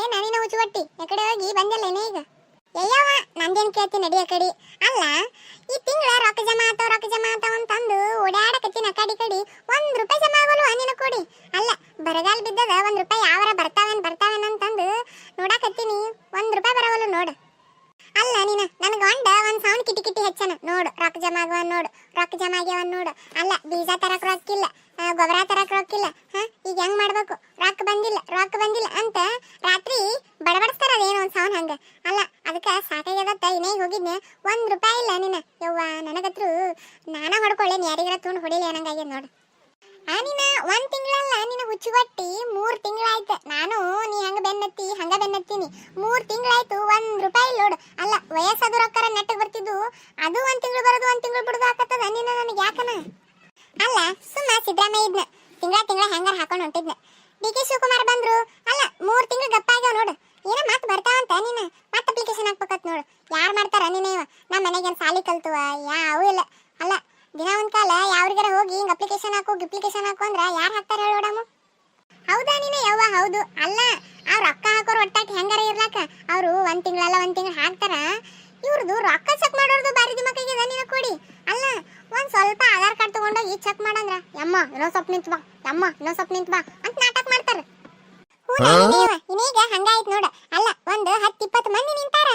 ಏನ್ ನಾನಿನ ಉಚ್ಚುವಟ್ಟಿ ಎಕಡೆ ಹೋಗಿ ಬಂದಿಲ್ಲೇನೆ ಈಗ ಅಯ್ಯವ್ವ ನಂದೇನ್ ಕೇಳ್ತೀನಿ ನಡಿ ಕಡಿ ಅಲ್ಲ ಈ ತಿಂಗಳ ರೊಕ್ಕ ಜಮಾ ಆತಾವ ಅಂತಂದು ಓಡಾಡಕತ್ತೀನಿ ಆ ಕಡಿ ₹1 ಜಮಾ ಆಗಲ್ವ ನಿನ್ನ ಕೊಡಿ ಅಲ್ಲ ಬರಗಾಲ ಬಿದ್ದದ ₹1 ಯಾವರ ಬರ್ತಾವೇನ್ ಅಂತಂದು ನೋಡಾಕತ್ತೀನಿ ₹1 ಬರವಲ್ಲ ನೋಡು ಅಲ್ಲ ನೀನ ನನಗೆ ಒಂದ್ ಸೌಂಡ್ ಕಿಟಿ ಹೆಚ್ಚನ ನೋಡು ರೊಕ್ಕ ಜಮಾ ಆಗ್ಯಾವ ನೋಡು ಅಲ್ಲ ಬೀಜ ತರಕ್ ರೊಕ್ಕಿಲ್ಲ ಗೊಬ್ಬರ ತರಕ್ ರೊಕ್ಕಿಲ್ಲ ಈಗ ಹೆಂಗ್ ಮಾಡ್ಬೇಕು ರೊಕ್ಕ ಬಂದಿಲ್ಲ ಅಂತ ರಾತ್ರಿ ಬಡಬಡಿಸ್ತಾರ ಅದೇನೋ ಒಂದ್ ಸೌಂಡ್ ಹಂಗ ಅಲ್ಲ ಅದಕ್ಕ ಸಾಕಾಗ್ಯದತ್ತ ಇನ್ನೇಗ ಹೋಗಿದ್ನೆ ₹1 ಇಲ್ಲ ನೀನ ಯವ್ವ ನನಗತ್ರು ನಾನ ಹೊಡ್ಕೊಳ್ಳೇನಿ ಯಾರಿಗಾರ ತೊಗೊಂಡು ಹೊಡಿಲಿ ಅನ್ನಂಗಾಗ್ಯದ ನೋಡು ನೀನ 1 ತಿಂಗಳಲ್ಲ ನಿನ್ನ ಹುಚ್ಚುಗಟ್ಟಿ 3 ತಿಂಗಳಾಯ್ತು ನಾನು ನೀ ಹಂಗ ಬೆನ್ನತ್ತೀನಿ 3 ತಿಂಗಳಾಯ್ತು ₹1 ನೋಡು ಅಲ್ಲ ವಯಸ್ಸಾದ ರೊಕ್ಕರ ನೆಟ್ಟಗೆ ಬರ್ತಿದ್ದು ಅದು 1 ತಿಂಗಳು ಬರೋದು 1 ತಿಂಗಳು ಬಿಡೋದು ಆಕತ್ತದ ನೀನ ನನಗೆ ಯಾಕನ ಅಲ್ಲ ಸುಮ್ಮ ಸಿದ್ದರಾಮಯ್ಯ ಇದ್ನ ತಿಂಗಳ ಹೆಂಗಾರ ಹಾಕೊಂಡು ಹೊಂಟಿದ್ನ DK ಶಿವಕುಮಾರ್ ಬಂದ್ರು ಅಲ್ಲ 3 ತಿಂಗಳು ಗಪ್ಪ ಆಗ್ಯಾವ ನೋಡು ಏನ ಮತ್ತೆ ಬರ್ತಾವಂತ ನೀನ ಮತ್ತೆ ಅಪ್ಲಿಕೇಶನ್ ಹಾಕ್ಬೇಕತ್ ನೋಡು ಯಾರು ಮಾಡ್ತಾರ ನೀನೇವ ನಮ್ಮ ಮನೆಗೇನು ಸಾಲಿ ಕಲ್ತುವ ಯಾವೂ ಇಲ್ಲ ಅಲ್ಲ ದಿನ ಒಂದ್ ಕಾಲ ಯಾವ್ರಿಗಾರ ಹೋಗಿ ಹಿಂಗ್ ಅಪ್ಲಿಕೇಶನ್ ಹಾಕು ಅಂದ್ರ ಯಾರು ಹಾಕ್ತಾರ ಹೇಳೋಡಮ್ಮ ಹೌದಾ ನೀನ ಯವ್ವ ಹೌದು ಅಲ್ಲ ಅವ್ರು ರೊಕ್ಕ ಹಾಕೋರು ಒಟ್ಟಾಟಿ ಹೆಂಗಾರ ಇರ್ಲಾಕ ಅವ್ರು 1 ತಿಂಗಳು ಹಾಕ್ತಾರ ಇವ್ರದ್ದು ರೊಕ್ಕ ಚೆಕ್ ಮಾಡೋರ್ದು ಬಾರಿ ದಿಮಾಕಿಗೆ ನೀನ ಕೊಡಿ ಅಲ್ಲ ಒಂದ್ ಸ್ವಲ್ಪ ಆಧಾರ್ ಕಾರ್ಡ್ ತಗೊಂಡೋಗಿ ಚೆಕ್ ಮಾಡಂದ್ರ ಯಮ್ಮ ಇನ್ನೊಂದ್ ಸ್ವಲ್ಪ ನಿಂತ್ ಬಾ ಅಂತ ನಾಟಕ ಮಾಡ್ತಾರ ಇನ್ನೀಗ ಹಂಗಾಯ್ತು ನೋಡ ಅಲ್ಲ ಒಂದು 10-20 ಮಂದಿ ನಿಂತಾರ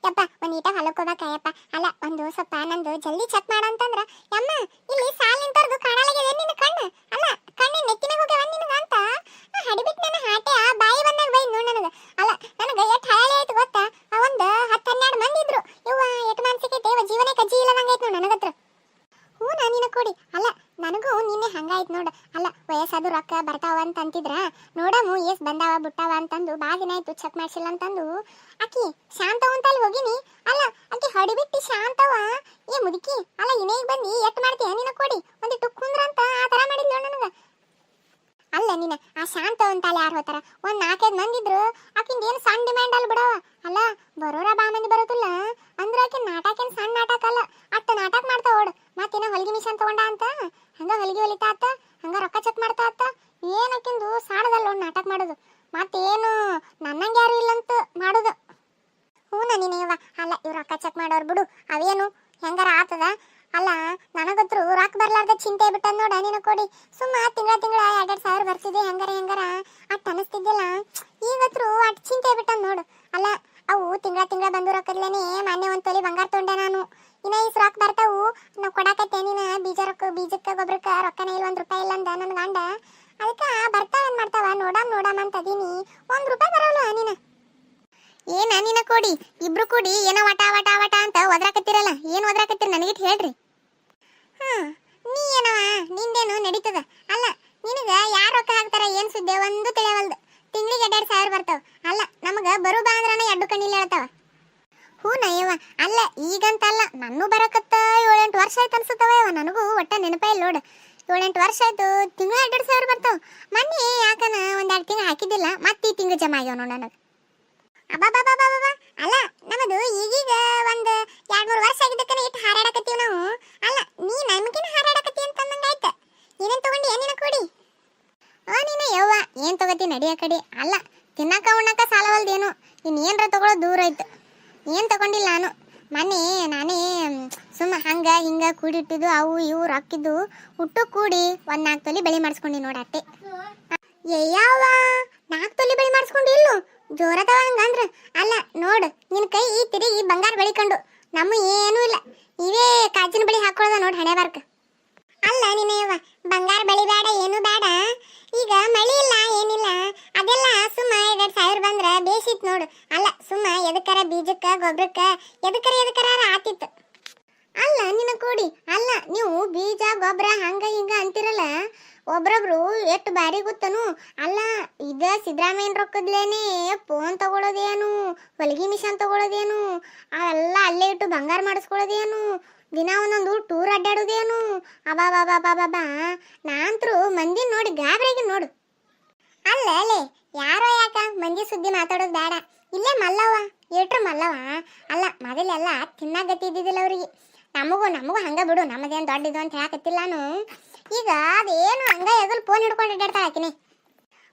ಯಪ್ಪ ಒಂದ್ ಈಟ ಹೊಲಕ್ ಹೋಗ್ಬೇಕಯ್ಯಪ್ಪ ಅಲ್ಲ ಒಂದು ಸ್ವಲ್ಪ ನಂದು ಜಲ್ದಿ ಚೆಕ್ ಮಾಡಂತಂದ್ರ ಯಮ್ಮ ಇಲ್ಲಿ ಸಾಲ್ ನಿಂತವ್ರದು ಕಾಣಲಾಗಿದೆ ನಿನ್ನ ಕಣ್ಣು ಅಲ್ಲ ಕಣ್ಣಿನ ನೆತ್ತಿನಾಗ ಹೋಗ್ಯಾವ ನಿನಗ ಅಂತ ಹಡಿಬಿಟ್ ನನ್ನ ಹಾಟೆ ಬಾಯಿ ಬಂದಾಗ ಬೈ ನೋಡ್ ನನಗ ಅಲ್ಲ ನನಗ ಎಷ್ಟ್ ಹಳಲೆ ಆಯ್ತು ಗೊತ್ತಾ ಒಂದ್ 10-12 ಮಂದಿ ಇದ್ರು ಇವ್ವ ಎಟ್ ಮಾನಸಿಕತೆ ಜೀವನೇ ಕಜ್ಜಿ ಇಲ್ಲದಂಗಾಯ್ತು ನೋಡ್ ನನಗತ್ರ ಹ್ಞೂ ನಾನಿನ ಕೊಡಿ ಅಲ್ಲ ನನಗೂ ನಿನ್ನೆ ಹಂಗಾಯ್ತು ನೋಡು ಅಲ್ಲ ವಯಸ್ಸಾದ್ರು ರೊಕ್ಕ ಬರ್ತಾವ ಅಂತ ಅಂತಿದ್ರ ನೋಡಮು ಎಸ್ ಬಂದಾವ ಬಿಟ್ಟಾವ ಅಂತಂದು ಬಾ ದಿನ ಆಯ್ತು ಚೆಕ್ ಮಾಡ್ಸಿಲ್ಲ ಅಂತಂದು ಆಕಿ ಶಾಂತವ ಅಂತ ಅಲ್ಲಿ ಹೋಗಿನಿ ಅಲ್ಲ ಆಕಿ ಹೊಡಿಬಿಟ್ಟು ಶಾಂತವ ಏ ಮುದುಕಿ ಅಲ್ಲ ಇನ್ನೇಗ ಬಂದು ಎಟ್ ಮಾಡ್ತೀಯ ನಿನ ಕೊಡಿ ಒಂದಿಟ್ಟು ಕುಂದ್ರ ಅಂತ ಆ ಥರ ಮಾಡಿದ್ಲು ನನಗ ಅಲ್ಲ ನೀನ ಆ ಶಾಂತ ಅಂತ ಅಲ್ಲಿ ಯಾರು ಹೋತಾರ ಒಂದ್ 4-5 ಮಂದಿ ಇದ್ರು ಆಕಿಂದ ಏನು ಸಣ್ಣ ಡಿಮ್ಯಾಂಡ್ ಅಲ್ಲಿ ಬಿಡವ ಅಲ್ಲ ಬರೋರ ಬಾ ಮಂದಿ ಬರೋದಿಲ್ಲ ಅಂದ್ರ ಆಕಿ ನಾಟಕ ಏನ್ ಸಣ್ಣ ನಾಟಕ ಅಲ್ಲ ಅಟ್ಟ ನಾಟಕ ಮಾಡ್ತಾ ಓಡ್ ಮತ್ತೇನ ಹೊಲಿಗೆ ಮಿಷನ್ ತಗೊಂಡ ಅಂತ ಹಂಗ ಹೊಲಿಗೆ ಹೊಲಿತಾ ಆತ ಹಂಗ ರೊಕ್ಕ ಚೆಕ್ ಮಾಡ್ತಾ ಆತ ಏನಕ್ಕಿಂದು ಸಾಣದಲ್ಲ ಒಂದು ನಾಟಕ ಮಾಡೋದು ಮತ್ತೇನು ನನ್ನಂಗೆ ಯಾರು ಇಲ್ಲಂತ ಮಾಡೋದು ಹ್ಞೂ ನೀನೇವ ಅಲ್ಲ ಇವ್ರು ರೊಕ್ಕ ಚೆಕ್ ಮಾಡೋರು ಬಿಡು ಅವೇನು ಹೆಂಗಾರ ಆತದ ಅಲ್ಲ ನನಗತ್ರು ರೊಕ್ಕ ಬರ್ಲಾರ್ದ ಚಿಂತೆ ಬಿಟ್ಟದ ನೋಡ ನೀನು ಕೊಡಿ ಸುಮ್ಮ ತಿಂಗಳ 2,000 ಬರ್ತಿದ್ದೆ ಹೆಂಗಾರ ಅಟ್ ಅನಿಸ್ತಿದ್ದಿಲ್ಲ ಈಗತ್ರು ಅಟ್ ಚಿಂತೆ ಬಿಟ್ಟದ ನೋಡು ಅಲ್ಲ ಅವು ತಿಂಗಳ ಬಂದು ರೊಕ್ಕದ್ಲೇನೆ ಮೊನ್ನೆ 1 ತೊಲಿ ಬಂಗಾರ ತೊಂಡೆ ನಾನು ಇನ್ನ ಈ ರೊಕ್ಕ ಬರ್ತಾವು ನಾವು ಕೊಡಾಕತ್ತೆ ನೀನು ಬೀಜಕ್ಕೆ ಗೊಬ್ಬರಕ್ಕೆ ರೊಕ್ಕನೇ ಇಲ್ಲ ₹1 ಇಲ್ಲ ಅಂದ ನನ್ನ ಗಂಡ ಅದಕ್ಕೆ ಬರ್ತಾವ ಏನ್ ಮಾಡ್ತಾವ ನೋಡಮ್ ಅಂತ ಅದೀನಿ ₹1 ಬರಲ್ಲ ನೀನು ಏನ ನೀನ ಕೊಡಿ ಇಬ್ರು ಕೂಡಿ ಏನೋ ವಟ ಅಂತ ಒದ್ರಾಕತ್ತಿರಲ್ಲ ಏನು ಒದ್ರಾಕತ್ತೀರಿ ನನಗಿಟ್ಟು ಹೇಳ್ರಿ ನೀ ಏನವ ನಿಂದೇನು ನಡೀತದ ಅಲ್ಲ ನಿನಗ ಯಾರು ರೊಕ್ಕ ಹಾಕ್ತಾರ ಏನ್ ಸುದ್ದಿ ಒಂದು ತಿಳಿಯವಲ್ದು ತಿಂಗಳಿಗೆ 2,000 ಬರ್ತಾವ ಅಲ್ಲ ನಮಗ ಬರು ಬಾ ಅಂದ್ರನ 2 ಕಣ್ಣಿಲ್ಲ ಹೇಳ್ತಾವ ಹ್ಞೂ ನಯ್ಯವ ಅಲ್ಲ ಈಗಂತಲ್ಲ ನನ್ನೂ ಬರಕತ್ತ 7-8 ವರ್ಷ ಆಯ್ತು ಅನ್ಸುತ್ತವ ನನಗೂ ಒಟ್ಟ ನೆನಪೇ ಇಲ್ಲ ನೋಡು 7-8 ವರ್ಷ ಆಯ್ತು ತಿಂಗಳ 2,000 ಬರ್ತಾವ ಮೊನ್ನೆ ಯಾಕನ ಒಂದ್ 2 ತಿಂಗಳು ಹಾಕಿದ್ದಿಲ್ಲ ಮತ್ತೆ ಈ ತಿಂಗಳು ಜಮಾ ಆಗ್ಯಾವ ನೋಡು ನನಗೆ ಅಬ್ಬಬ್ಬಬ್ಬಬ್ಬ ಅಲ್ಲ ನಮ್ಮದು ಈಗೀಗ ಒಂದು 2-3 ವರ್ಷ ಆಗಿದ್ದಕ್ಕನೆ ಇಟ್ಟು ಹಾರಾಡಕತ್ತೀವಿ ನಾವು ಅಲ್ಲ ನೀ ನಮಗಿನ ಹಾರಾಡಕತ್ತಿ ಅಂತಂದಂಗಾಯ್ತ ಏನೇನು ತಗೊಂಡಿ ಏನೇನ ಕೊಡಿ ನೀನು ಯವ್ವ ಏನು ತಗೋತಿ ನಡಿಯ ಕಡೆ ಅಲ್ಲ ತಿನ್ನಕ ಉಣ್ಣಕ ಸಾಲವಲ್ದೇನು ಇನ್ನೇನ್ರ ತಗೊಳ್ಳೋ ದೂರ ಆಯ್ತು ಏನು ತಗೊಂಡಿಲ್ಲ ನಾನು ನಾನೇ ಸುಮ್ಮ ಹಂಗ ಹಿಂಗ ಕೂಡಿಟ್ಟಿದ್ದು ಅವು ಇವು ರೊಕ್ಕಿದ್ದು ಹುಟ್ಟು ಕೂಡಿ ಒಂದು 4 ತೊಲಿ ಬೆಳೆ ಮಾಡಿಸ್ಕೊಂಡಿ ನೋಡತ್ತೆ ಯಾವ 4 ತೊಲಿ ಬೆಳೆ ಮಾಡಿಸ್ಕೊಂಡು ಇಲ್ಲು ಜೋರದವ ಹಂಗಂದ್ರ ಅಲ್ಲ ನೋಡು ನಿನ್ ಕೈ ಈ ತಿರುಗಿ ಬಂಗಾರ ಬೆಳಿಕೊಂಡು ನಮ್ಮ ಏನೂ ಇಲ್ಲ ಇವೇ ಕಾಜಿನ ಬಳಿ ಹಾಕೊಳ್ಳೋದ ನೋಡಿ ಹಣೆ ಬಾರ್ಕ ಅಲ್ಲ ನೀನೇವ ಬಂಗಾರ ಬೆಳಿ ಬೇಡ ಏನು ಬೇಡ ಈಗ ಮಳಿ ಇಲ್ಲ ಏನಿಲ್ಲ ಅದೆಲ್ಲ ಸುಮ್ಮ 2,000 ಬಂದ್ರ ಬೇಸಿತ್ ನೋಡು ಅಲ್ಲ ಸುಮ್ಮ ಎದಕ್ಕರ ಬೀಜಕ್ಕ ಗೊಬ್ಬರಕ್ಕ ಎದಕ್ಕರ ಆತಿತ್ತು ಅಲ್ಲ ನಿನ್ನ ಕೂಡಿ ಅಲ್ಲ ನೀವು ಬೀಜ ಗೊಬ್ಬರ ಹಂಗ ಹಿಂಗ ಅಂತಿರಲ್ಲ ಒಬ್ರೊಬ್ರು ಎಷ್ಟು ಬಾರಿ ಗೊತ್ತನು ಅಲ್ಲ ಈಗ ಸಿದ್ದರಾಮಯ್ಯನ ರೊಕ್ಕದ್ಲೇನೆ ಫೋನ್ ತಗೊಳ್ಳೋದೇನು ಹೊಲಿಗೆ ಮಿಷನ್ ತಗೊಳ್ಳೋದೇನು ಅವೆಲ್ಲ ಅಲ್ಲೇ ಇಟ್ಟು ಬಂಗಾರ ಮಾಡಿಸ್ಕೊಳ್ಳೋದೇನು ದಿನ ಒಂದೊಂದು ಟೂರ್ ಅಡ್ಡಾಡೋದೇನು ಅಬಾಬಾಬಾಬಾಬಾ ನಾಂತ್ರು ಮಂದಿ ನೋಡಿ ಗಾಬರಿಗೆ ನೋಡು ಅಲ್ಲ ಯಾರೋ ಯಾಕ ಮಂದಿ ಸುದ್ದಿ ಮಾತಾಡೋದು ಬೇಡ ಇಲ್ಲೇ ಮಲ್ಲವ ಏಟ್ರು ಮಲ್ಲವ ಅಲ್ಲ ಮೊದಲೆಲ್ಲ ತಿನ್ನಾಗತ್ತಿ ಇದ್ದಿದ್ದಿಲ್ಲ ಅವ್ರಿಗೆ ನಮಗೂ ಹಂಗ ಬಿಡು ನಮ್ಮದೇನು ದೊಡ್ಡದು ಅಂತ ಹೇಳಕತ್ತಿಲ್ಲ ನಾನು ಈಗ ಅದೇನು ಹಂಗ ಎದುರು ಫೋನ್ ಹಿಡ್ಕೊಂಡು ಅಡ್ಡಾಡ್ತಾಳೆ ಆಕಿನಿ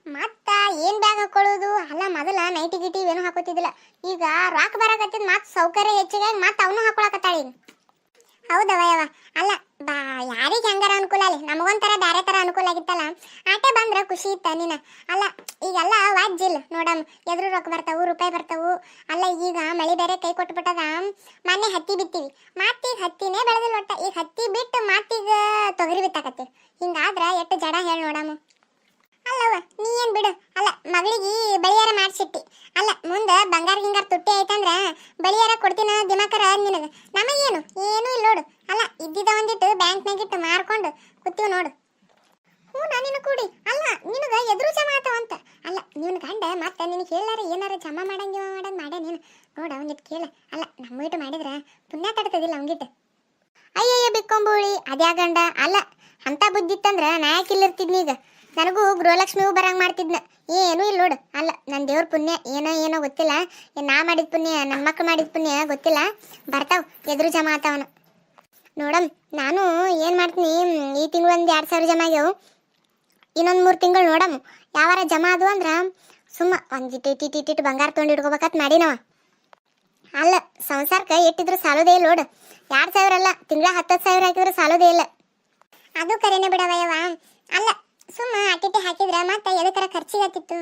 ಮತ್ತ ಏನ್ ಬ್ಯಾಗ್ ಹಾಕೊಳ್ಳೋದು ಅಲ್ಲ, ಮೊದಲ ನೈಟಿ ಗಿಟಿ ಏನು ಹಾಕೋತಿದ್ದಿಲ್ಲ, ಈಗ ರಾಕ್ ಬರಾಕತ್ತಿದ್ ಮತ್ ಸೌಕರ್ಯ ಹೆಚ್ಚಿಗಾಗಿ ಮತ್ ಅವನು ಹಾಕೊಳಕತ್ತಾಳ ಈಗ. ಹೌದವ ಯವ, ಅಲ್ಲ ಬಾ ಯಾರಿಗೆ ಹೆಂಗಾರ ಅನುಕೂಲ ಅಲ್ಲಿ, ನಮಗೊಂಥರ ಬ್ಯಾರೆ ತರ ಅನುಕೂಲ ಆಗಿತ್ತಲ್ಲ, ಆಟೆ ಬಂದ್ರ ಖುಷಿ ಇತ್ತ ನೀನ. ಅಲ್ಲ ಈಗೆಲ್ಲ ವಾಜ್ಜಿಲ್ ನೋಡಮ್, ಎದ್ರು ರೊಕ್ಕ ಬರ್ತಾವು, ರೂಪಾಯಿ ಬರ್ತಾವು. ಅಲ್ಲ ಈಗ ಮಳಿ ಬೇರೆ ಕೈ ಕೊಟ್ಬಿಟ್ಟದ, ಮೊನ್ನೆ ಹತ್ತಿ ಬಿತ್ತೀವಿ, ಮತ್ತೀಗ ಹತ್ತಿನೇ ಬೆಳೆದಿಲ್ಲ ಒಟ್ಟ, ಈಗ ಹತ್ತಿ ಬಿಟ್ಟು ಮತ್ತೀಗ ತೊಗರಿ ಬಿತ್ತಾಕತ್ತೀವಿ. ಹಿಂಗಾದ್ರ ಎಷ್ಟು ಜಡ ಹೇಳಿ ನೋಡಮ್ಮ. ಅಲ್ಲವ ನೀ ಏನ್ ಬಿಡು, ಅಲ್ಲ ಮಗಳಿಗೆ ಬಳಿಯಾರ ಮಾಡ್ಸಿಟ್ಟಿ, ಅಲ್ಲ ಮುಂದ ಬಂಗಾರ ಗಿಂಗಾರ ತುಟ್ಟಿ ಆಯ್ತಂದ್ರ ಬಳಿಯಾರ ಕೊಡ್ತೀನ ದಿಮಾಕರ ನಿನಗ, ನಮಗೇನು ಏನೂ ಇಲ್ಲ ನೋಡು. ಅಲ್ಲ ಇದ್ದಿದ್ದ ಒಂದಿಟ್ಟು ಬ್ಯಾಂಕ್ನಾಗಿಟ್ಟು ಮಾರ್ಕೊಂಡು ಕೂತೀವಿ ನೋಡು. ಹ್ಞೂ ನಾನಿನ ಕೂಡಿ, ಅಲ್ಲ ನಿನಗ ಎದುರು ಜಮಾ ಆತವಂತ. ಅಲ್ಲ ನೀನು ಗಂಡ ಮತ್ತೆ ನಿನಗೆ ಹೇಳಾರ ಏನಾರ ಜಮಾ ಮಾಡಂಗ ಮಾಡ್ಯ ನೀನು ನೋಡ ಒಂದಿಟ್ಟು ಕೇಳ. ಅಲ್ಲ ನಮ್ಮ ಇಟ್ಟು ಮಾಡಿದ್ರ ಪುಣ್ಯ ತಡ್ತದಿಲ್ಲ ಅವಂಗಿಟ್ಟು. ಅಯ್ಯಯ್ಯ ಬಿಕ್ಕೊಂಬುಳಿ ಅದ್ಯಾ ಗಂಡ, ಅಲ್ಲ ಅಂತ ಬುದ್ಧಿ ಇತ್ತಂದ್ರ ನಾ ಯಾಕೆ ಇಲ್ಲಿರ್ತಿದ್ನಿ ಈಗ, ನನಗೂ ಗೃಹಲಕ್ಷ್ಮಿಗೂ ಬರಂಗ್ ಮಾಡ್ತಿದ್ನ, ಏನೂ ಇಲ್ಲ ನೋಡು. ಅಲ್ಲ ನನ್ನ ದೇವ್ರ ಪುಣ್ಯ ಏನೋ ಗೊತ್ತಿಲ್ಲ, ನಾ ಮಾಡಿದ ಪುಣ್ಯ ನನ್ನ ಮಕ್ಳು ಮಾಡಿದ ಪುಣ್ಯ ಗೊತ್ತಿಲ್ಲ, ಬರ್ತಾವ ಎದುರು ಜಮಾ ಆತಾವನ ನೋಡಮ್. ನಾನು ಏನು ಮಾಡ್ತೀನಿ, ಈ ತಿಂಗಳು ಒಂದು 2,000 ಜಮಾ ಆಗ್ಯಾವು, ಇನ್ನೊಂದು 3 ತಿಂಗಳು ನೋಡಮ್ ಯಾವಾರ ಜಮಾ ಅದು ಅಂದ್ರೆ ಸುಮ್ಮ ಒಂದಿಟ್ಟು ಬಂಗಾರ ತೊಗೊಂಡು ಇಟ್ಕೋಬೇಕತ್ ಮಾಡಿನವ. ಅಲ್ಲ ಸಂಸಾರಕ್ಕೆ ಇಟ್ಟಿದ್ರು ಸಾಲೋದೇ ಇಲ್ಲ ನೋಡು, 2,000 ಅಲ್ಲ ತಿಂಗಳ 10,000 ಹಾಕಿದ್ರು ಸಾಲೋದೇ ಇಲ್ಲ. ಅದು ಕರೆನೇ ಬಿಡವಯ್ಯವ. ಅಲ್ಲ ಸುಮ್ಮ ಅಟ್ಟಿಟ್ಟಿ ಹಾಕಿದ್ರೆ ಮತ್ತೆ ಎದಕ್ಕರ ಖರ್ಚಿಗೆ ಆತಿತ್ತು.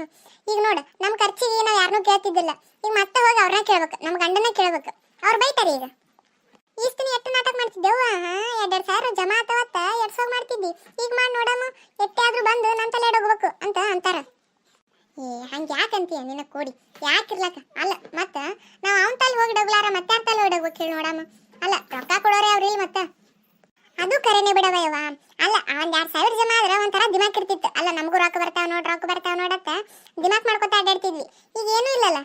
ಈಗ ನೋಡು ನಮ್ಮ ಖರ್ಚಿಗೆ ನಾವು ಯಾರನ್ನೂ ಕೇಳ್ತಿದ್ದಿಲ್ಲ, ಈಗ ಮತ್ತೆ ಹೋಗಿ ಅವ್ರನ್ನ ಕೇಳ್ಬೇಕು, ನಮ್ಮ ಗಂಡನ ಕೇಳ್ಬೇಕು, ಅವ್ರು ಬೈತಾರೆ. ಈಗ ಈಸ್ತಿನಿ ಎಷ್ಟು ನಾಟಕ ಮಾಡ್ತಿದ್ದೆವು, 2,000 ಜಮಾ ಆತವತ್ತ 2,000 ಮಾಡ್ತಿದ್ದಿ, ಈಗ ಮಾಡಿ ನೋಡಮ್ಮ ಎಟ್ಟೆ ಆದ್ರೂ ಬಂದು ನನ್ನ ತಲೆ ಹೋಗ್ಬೇಕು ಅಂತ ಅಂತಾರ. ಹಂಗೆ ಯಾಕಂತೀಯ ನಿನ್ನ ಕೋಡಿ, ಯಾಕಿರ್ಲಕ್ಕ. ಅಲ್ಲ ಮತ್ತೆ ನಾವು ಅವನ ತಲೆ ಹೋಗಿ ಡಗ್ಲಾರ ಮತ್ತೆ ಯಾರ ತಲೆ ಹೋಗ್ಬೇಕು ಹೇಳಿ ನೋಡಮ್ಮ. ಅಲ್ಲ ರೊಕ್ಕ ಕೊಡೋರೆ ಅವ್ರಿಲ್ಲ ಮತ್ತೆ. ಅದು ಕರೆನೇ ಬಿಡವಯ್ಯವ. ಅಲ್ಲ ಒಂದ್ 2,000 ಜಮಾ ಆದ್ರೆ ಒಂಥರ ದಿಮಾಕ್ ಇರ್ತಿತ್ತು. ಅಲ್ಲ ನಮಗೂ ರೊಕ್ಕ ಬರ್ತಾವ ನೋಡತ್ತ ದಿಮಾಕ್ ಮಾಡ್ಕೊತಾ ಅಡ್ಡಾಡ್ತಿದ್ವಿ, ಈಗ ಏನೂ ಇಲ್ಲಲ್ಲ.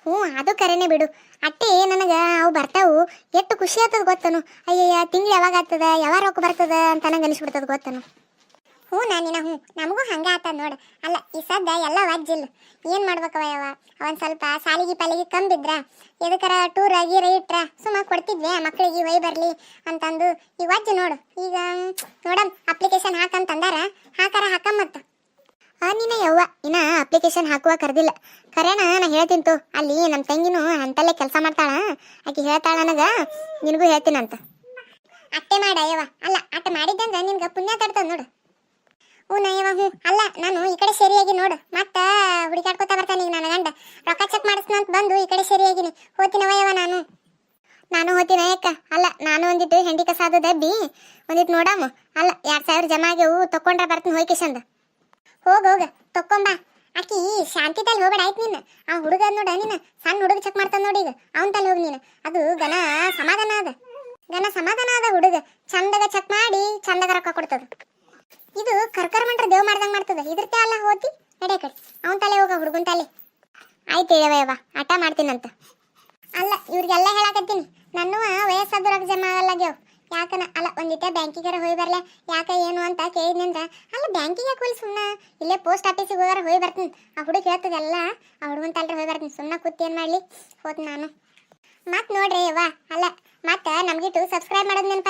ಹ್ಞೂ ಅದು ಕರೆನೇ ಬಿಡು. ಅಟ್ಟೆ ನನಗೆ ಅವು ಬರ್ತಾವು ಎಷ್ಟು ಖುಷಿ ಆಗ್ತದ ಗೊತ್ತನು. ಅಯ್ಯಯ್ಯ ತಿಂಗಳು ಯಾವಾಗ ಆಗ್ತದ, ಯಾವಾಗ ರೊಕ್ಕ ಬರ್ತದ ಅಂತ ನಂಗೆ ಅನಿಸ್ಬಿಡ್ತದ ಗೊತ್ತನು. ಹ್ಞೂ ನಾನಿನ ಹ್ಞೂ ನಮಗೂ ಹಂಗೆ ಆತದ ನೋಡು. ಅಲ್ಲ ಈ ಸದ್ದ ಎಲ್ಲ ವಜ್ಜಿಲ್ಲ, ಏನು ಮಾಡ್ಬೇಕವ ಯವ, ಅವನ್ ಸ್ವಲ್ಪ ಸಾಲಿಗೆ ಪಾಲಿಗೆ ಕಂಬಿದ್ರ ಎದಕ್ಕರ ಟೂರ್ ಗೀರ ಇಟ್ರ ಸುಮ್ಮ ಕೊಡ್ತಿದ್ವಿ ಮಕ್ಕಳಿಗೆ ಒಯ್ ಬರಲಿ ಅಂತಂದು. ಈ ವಜ್ಜು ನೋಡು ಈಗ ನೋಡಮ್ ಅಪ್ಲಿಕೇಶನ್ ಹಾಕಂತಂದಾರ, ಹಾಕಮ್ಮತ್ತ. ನೀನ ಯವ್ವ ಇನ್ನ ಅಪ್ಲಿಕೇಶನ್ ಹಾಕುವ ಕರೆದಿಲ್ಲ, ಕರೆನ ನಾ ಹೇಳ್ತಿಂತು. ಅಲ್ಲಿ ನಮ್ಮ ತಂಗಿನೂ ಅಂತಲ್ಲೇ ಕೆಲಸ ಮಾಡ್ತಾಳ, ಆಕೆ ಹೇಳ್ತಾಳ ನನಗ ನಿನಗೂ ಹೇಳ್ತೀನಂತ. ಅಟ್ಟೆ ಮಾಡ ಯವ್ವ. ಅಲ್ಲ ಅಟ್ಟೆ ಮಾಡಿದ್ದಂದ್ರೆ ನಿನ್ಗೆ ಪುಣ್ಯ ತಡ್ತದ ನೋಡು. ಹ್ಞೂ ನಯ್ಯವ ಹ್ಞೂ. ಅಲ್ಲ ನಾನು ಈ ಕಡೆ ಸರಿಯಾಗಿ ನೋಡು, ಮತ್ತೆ ಹುಡುಕಾಡ್ಕೊತಾ ಬರ್ತಾನೆ ಈಗ ನನ್ನ ಗಂಡ, ರೊಕ್ಕ ಚೆಕ್ ಮಾಡಿಸ್ನಂತ ಬಂದು ಈ ಕಡೆ ಸರಿಯಾಗಿನಿ ಹೋತಿನವಯ್ಯವ. ನಾನು ಹೋತಿನ ಯಾಕ. ಅಲ್ಲ ನಾನು ಒಂದಿಟ್ಟು ಹೆಂಡಿ ಕಸ ಅದು ದಬ್ಬಿ ಒಂದಿಟ್ಟು ನೋಡಮ್ಮ. ಅಲ್ಲ 2,000 ಜಮಾ ಆಗ್ಯವು, ತಕೊಂಡ್ರ ಬರ್ತೀನಿ ಹೋಯ್ಕೆಶಂದ. ಹೋಗ ತಕ್ಕೊಂಬ. ಆಕಿ ಶಾಂತಿ ತಲೆ ಹೋಗಬೇಡ ಆಯ್ತು ನೀನು. ಆ ಹುಡುಗ ನೋಡ ನೀನು ಸಣ್ಣ ಹುಡುಗ ಚೆಕ್ ಮಾಡ್ತಾನ ನೋಡಿ, ಈಗ ಅವನ ತಲೆ ಹೋಗಿ ನೀನು. ಅದು ಘನ ಸಮಾಧಾನ ಅದ ಹುಡುಗ, ಚಂದಗ ಚೆಕ್ ಮಾಡಿ ಚಂದಗ ರೊಕ್ಕ ಕೊಡ್ತದ. ಇದು ಕರ್ಕರ ಮಂಟ್ರ ದೇವ್ ಮಾಡ್ದಂಗ ಮಾಡ್ತದ, ಇದ್ರತೆ ಅಲ್ಲ ಹೋತಿ ನಡೆ ಕಡೆ ಅವನ ತಲೆ ಹೋಗ ಹುಡುಗನ ತಲೆ. ಆಯ್ತು ಹೇಳವಯ್ಯವ ಆಟ ಮಾಡ್ತೀನಂತ. ಅಲ್ಲ ಇವ್ರಿಗೆಲ್ಲ ಹೇಳಾಕತ್ತೀನಿ, ನನ್ನ ವಯಸ್ಸಾದ ರೊಕ್ಕ ಜಮಾ ಆಗಲ್ಲಾಗ್ಯಾವ ಯಾಕನ. ಅಲ್ಲ ಒಂದಿಟ್ಟೆ ಬ್ಯಾಂಕಿಗಾರ ಹೋಗಿ ಬರ್ಲೆ ಯಾಕ ಏನು ಅಂತ ಕೇಳಿದ್ನಂದ್ರ, ಅಲ್ಲ ಬ್ಯಾಂಕಿಗೆ ಯಾಕೆ ಹೋಗಿ ಸುಮ್ಮನೆ ಇಲ್ಲೇ ಪೋಸ್ಟ್ ಆಫೀಸಿಗೆ ಹೋಗಾರ ಹೋಗಿ ಬರ್ತೀನಿ. ಆ ಹುಡುಗ ಹೇಳ್ತದೆಲ್ಲ, ಆ ಹುಡುಗನ ತಲ್ರಿ ಹೋಗಿ ಬರ್ತೀನಿ. ಸುಮ್ಮನೆ ಕೂತಿ ಏನು ಮಾಡಲಿ ಹೋತ್ ನಾನು. ಮತ್ತೆ ನೋಡ್ರಿ ಯವ್ವ, ಅಲ್ಲ ಮತ್ತೆ ನಮ್ಗಿಟ್ಟು ಸಬ್ಸ್ಕ್ರೈಬ್ ಮಾಡೋದು ನೆನಪ